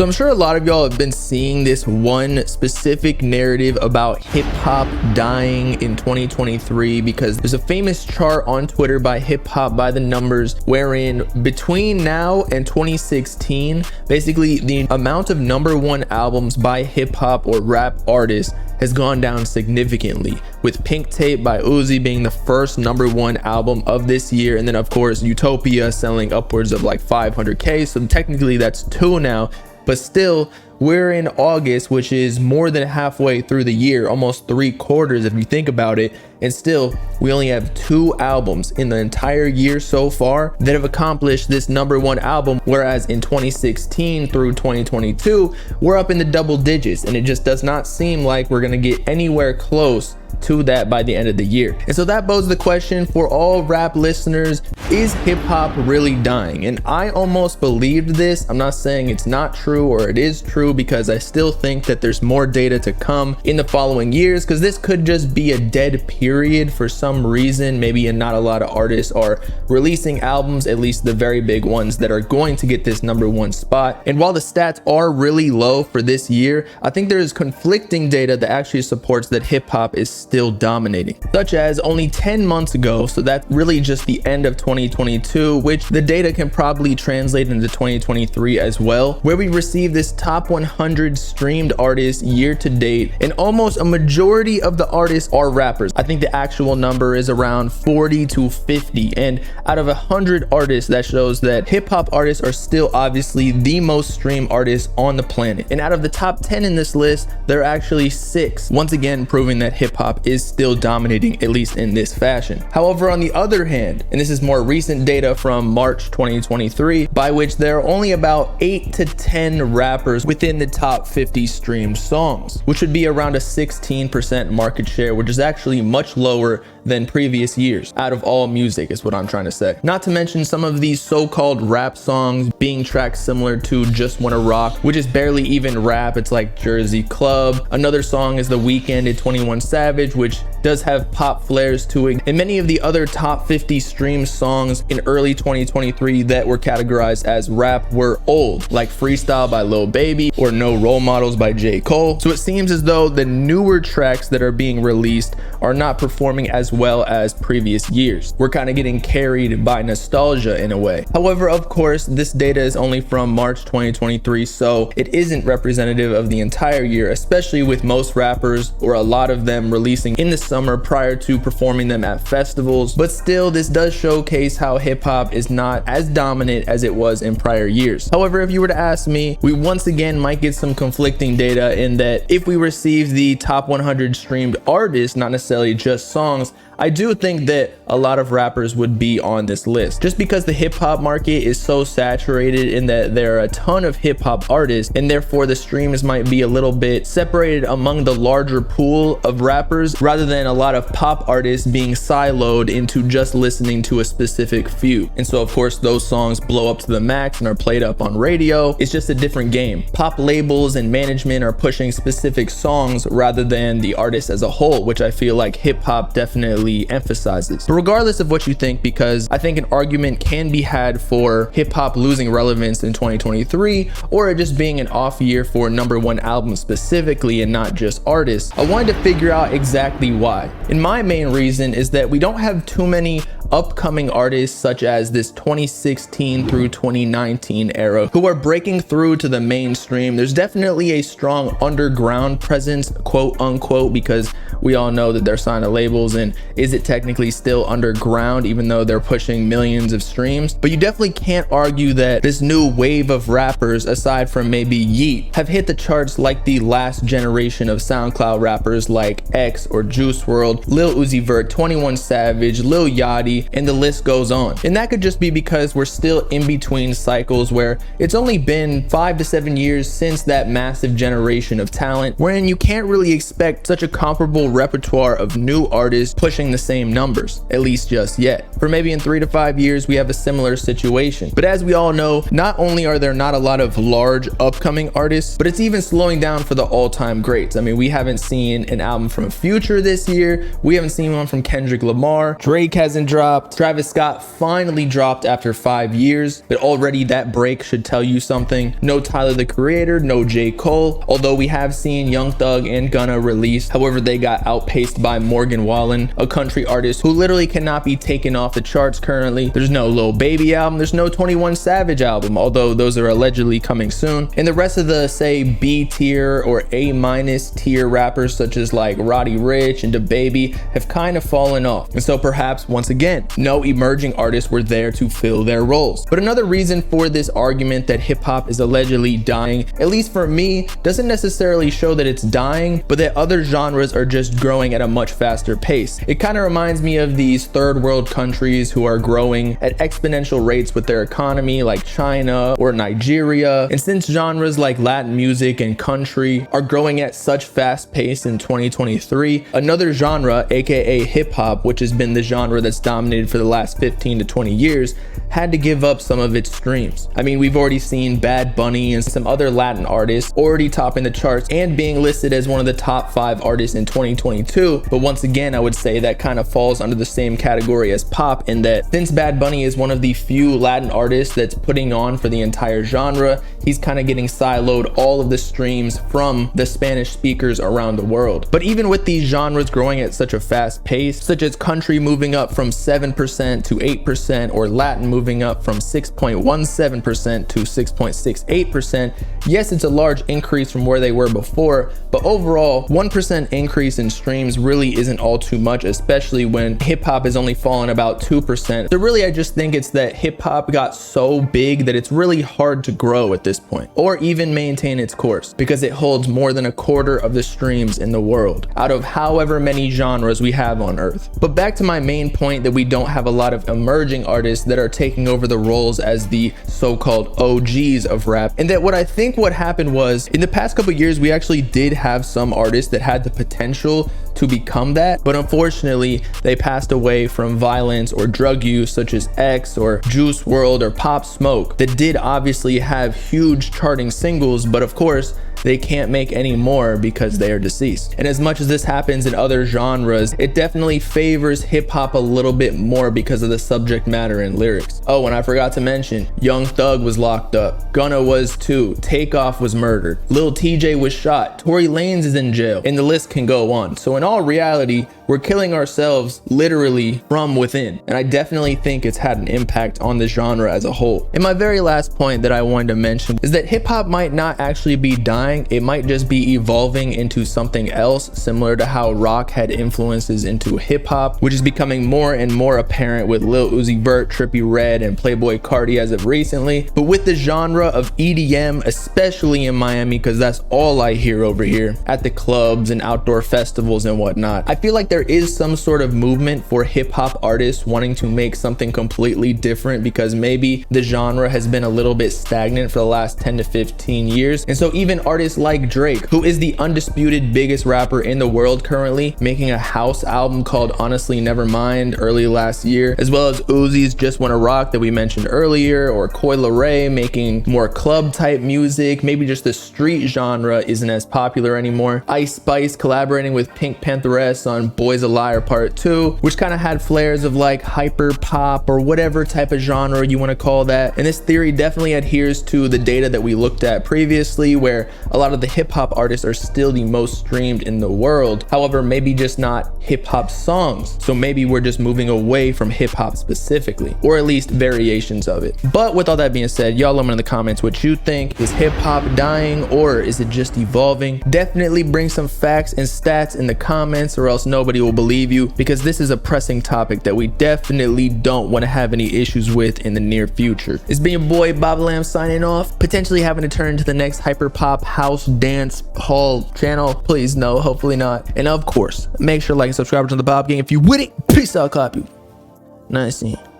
So I'm sure a lot of y'all have been seeing this one specific narrative about hip hop dying in 2023 because there's a famous chart on Twitter by Hip Hop by the Numbers wherein between now and 2016, basically the amount of #1 albums by hip hop or rap artists has gone down significantly, with Pink Tape by Uzi being the first #1 album of this year, and then of course Utopia selling upwards of like 500k, so technically that's 2 now, but still we're in August, which is more than halfway through the year, almost 3/4 if you think about it, and still we only have 2 albums in the entire year so far that have accomplished this #1 album, whereas in 2016 through 2022 we're up in the double digits, and it just does not seem like we're gonna get anywhere close to that by the end of the year. And so that poses the question for all rap listeners: is hip hop really dying? And I almost believed this. I'm not saying it's not true or it is true, because I still think that there's more data to come in the following years, because this could just be a dead period for some reason. Maybe not a lot of artists are releasing albums, at least the very big ones that are going to get this #1 spot. And while the stats are really low for this year, I think there is conflicting data that actually supports that hip hop is still dominating, such as only 10 months ago, so that's really just the end of 2022, which the data can probably translate into 2023 as well, where we received this top 100 streamed artists year to date, and almost a majority of the artists are rappers. I think the actual number is around 40 to 50, and out of 100 artists, that shows that hip hop artists are still obviously the most streamed artists on the planet. And out of the top 10 in this list, there are actually 6, once again proving that hip hop is still dominating, at least in this fashion. However, on the other hand, and this is more recent data from March 2023, by which there are only about 8 to 10 rappers within the top 50 streamed songs, which would be around a 16% market share, which is actually much lower than previous years out of all music, is what I'm trying to say. Not to mention some of these so-called rap songs being tracked similar to Just Wanna Rock, which is barely even rap. It's like Jersey Club. Another song is The Weeknd and 21 Savage, which does have pop flares to it. And many of the other top 50 streamed songs in early 2023 that were categorized as rap were old, like Freestyle by Lil Baby or No Role Models by J. Cole. So it seems as though the newer tracks that are being released are not performing as well as previous years. We're kind of getting carried by nostalgia in a way. However, of course, this data is only from March 2023, so it isn't representative of the entire year, especially with most rappers, or a lot of them, releasing in the summer prior to performing them at festivals. But still, this does showcase how hip hop is not as dominant as it was in prior years. However, if you were to ask me, we once again might get some conflicting data in that if we receive the top 100 streamed artists, not necessarily just songs, I do think that a lot of rappers would be on this list, just because the hip hop market is so saturated in that there are a ton of hip hop artists, and therefore the streams might be a little bit separated among the larger pool of rappers, rather than a lot of pop artists being siloed into just listening to a specific few. And so of course those songs blow up to the max and are played up on radio. It's just a different game. Pop labels and management are pushing specific songs rather than the artist as a whole, which I feel like hip hop definitely emphasizes. But regardless of what you think, because I think an argument can be had for hip hop losing relevance in 2023, or it just being an off year for #1 album specifically and not just artists, I wanted to figure out exactly why. And my main reason is that we don't have too many upcoming artists such as this 2016 through 2019 era who are breaking through to the mainstream. There's definitely a strong underground presence, quote unquote, because we all know that they're signed to labels, and is it technically still underground even though they're pushing millions of streams? But you definitely can't argue that this new wave of rappers, aside from maybe Yeet, have hit the charts like the last generation of SoundCloud rappers like X or Juice WRLD, Lil Uzi Vert, 21 Savage, Lil Yachty, and the list goes on. And that could just be because we're still in between cycles where it's only been 5 to 7 years since that massive generation of talent, wherein you can't really expect such a comparable repertoire of new artists pushing the same numbers, at least just yet. For maybe in 3 to 5 years we have a similar situation. But as we all know, not only are there not a lot of large upcoming artists, but it's even slowing down for the all-time greats. I mean, we haven't seen an album from Future this year, we haven't seen one from Kendrick Lamar, Drake hasn't dropped, dropped. Travis Scott finally dropped after 5 years, but already that break should tell you something. No Tyler the Creator, no J. Cole, although we have seen Young Thug and Gunna release. However, they got outpaced by Morgan Wallen, a country artist who literally cannot be taken off the charts currently. There's no Lil Baby album, there's no 21 Savage album, although those are allegedly coming soon. And the rest of the, say, B tier or A minus tier rappers such as like Roddy Ricch and DaBaby have kind of fallen off. And so perhaps once again, no emerging artists were there to fill their roles. But another reason for this argument that hip hop is allegedly dying, at least for me, doesn't necessarily show that it's dying, but that other genres are just growing at a much faster pace. It kind of reminds me of these third world countries who are growing at exponential rates with their economy, like China or Nigeria. And since genres like Latin music and country are growing at such fast pace in 2023, another genre, aka hip hop, which has been the genre that's dominated for the last 15 to 20 years, had to give up some of its streams. I mean, we've already seen Bad Bunny and some other Latin artists already topping the charts and being listed as one of the top 5 artists in 2022. But once again, I would say that kind of falls under the same category as pop, in that since Bad Bunny is one of the few Latin artists that's putting on for the entire genre, he's kind of getting siloed all of the streams from the Spanish speakers around the world. But even with these genres growing at such a fast pace, such as country moving up from 7% to 8%, or Latin moving up from 6.17% to 6.68%, yes, it's a large increase from where they were before, but overall, 1% increase in streams really isn't all too much, especially when hip hop is only fallen about 2%. So really, I just think it's that hip hop got so big that it's really hard to grow at this point, or even maintain its course, because it holds more than a quarter of the streams in the world, out of however many genres we have on earth. But back to my main point, that we don't have a lot of emerging artists that are taking over the roles as the so-called OGs of rap, and that what happened was, in the past couple years, we actually did have some artists that had the potential to become that, but unfortunately they passed away from violence or drug use, such as X or Juice WRLD or Pop Smoke, that did obviously have huge charting singles, but of course they can't make any more because they are deceased. And as much as this happens in other genres, it definitely favors hip hop a little bit more because of the subject matter and lyrics. Oh, and I forgot to mention, Young Thug was locked up, Gunna was too, Takeoff was murdered, Lil TJ was shot, Tory Lanez is in jail, and the list can go on. So in all reality, we're killing ourselves literally from within, and I definitely think it's had an impact on the genre as a whole. And my very last point that I wanted to mention is that hip hop might not actually be dying, it might just be evolving into something else, similar to how rock had influences into hip hop, which is becoming more and more apparent with Lil Uzi Vert, Trippie Redd, and Playboi Carti as of recently. But with the genre of EDM, especially in Miami, because that's all I hear over here at the clubs and outdoor festivals and whatnot, I feel like there is some sort of movement for hip hop artists wanting to make something completely different, because maybe the genre has been a little bit stagnant for the last 10 to 15 years. And so even artists like Drake, who is the undisputed biggest rapper in the world currently, making a house album called Honestly Nevermind early last year, as well as Uzi's Just Wanna Rock that we mentioned earlier, or Coi Leray making more club type music. Maybe just the street genre isn't as popular anymore. Ice Spice collaborating with Pink Pantheress on Boy's a Liar Part 2, which kind of had flares of like hyper pop or whatever type of genre you want to call that. And this theory definitely adheres to the data that we looked at previously, where a lot of the hip hop artists are still the most streamed in the world. However, maybe just not hip hop songs. So maybe we're just moving away from hip hop specifically, or at least variations of it. But with all that being said, y'all let me know in the comments what you think. Is hip hop dying, or is it just evolving? Definitely bring some facts and stats in the comments, or else nobody will believe you, because this is a pressing topic that we definitely don't want to have any issues with in the near future. It's been your boy Bobbalam signing off, potentially having to turn to the next hyper pop house dance hall channel. Please no, hopefully not. And of course, make sure to like and subscribe to the Bob Gang if you with it. Peace out, copy. Nice seeing you.